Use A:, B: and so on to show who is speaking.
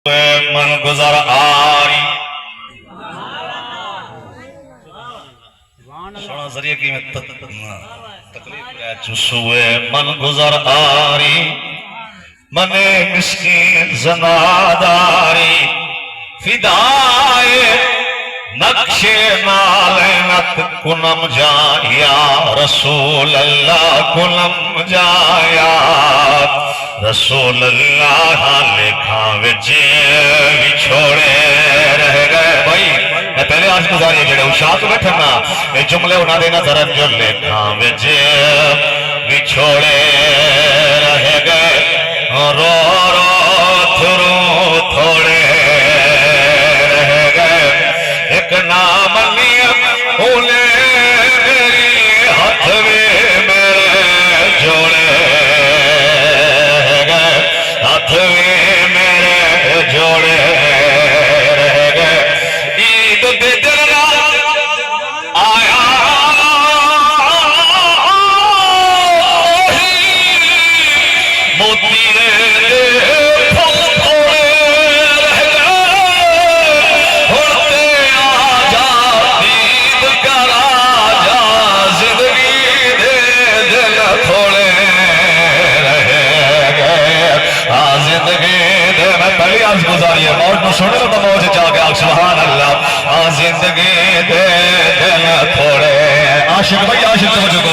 A: من گزر آری سونا ذریعہ کی میں تکلیف ہے چسوے من گزر آری من مسکین زناداری فدائے نقش نالینت کنم جایا رسول اللہ کنم جایا رسول اللہ لکھا وچے چھوڑے رہ گئے بھائی میں پہلے آج گزاری جڑے اشاعت بیٹھنا یہ جملے انہاں دے نظر جو لکھا وچے چھوڑے رہ گئے رو رو تھرو تھوڑے رہ گئے ایک نام نیت اونے میری ہاتھ میں میرے جوڑے گئے ہاتھ میں میرے جوڑے رہ گئے عید دے دن آیا موتی دے پھل تھوڑے رہ گئے ہوتے آجا دید کر آجا زندگی دے دل تھوڑے رہ گئے زندگی دے میں پہلی آج گزاری ہے موج میں سنے تو موج جا گیا سبحان اللہ زندگی دے دل تھوڑے عاشق بھائی عاشق توجہ کرو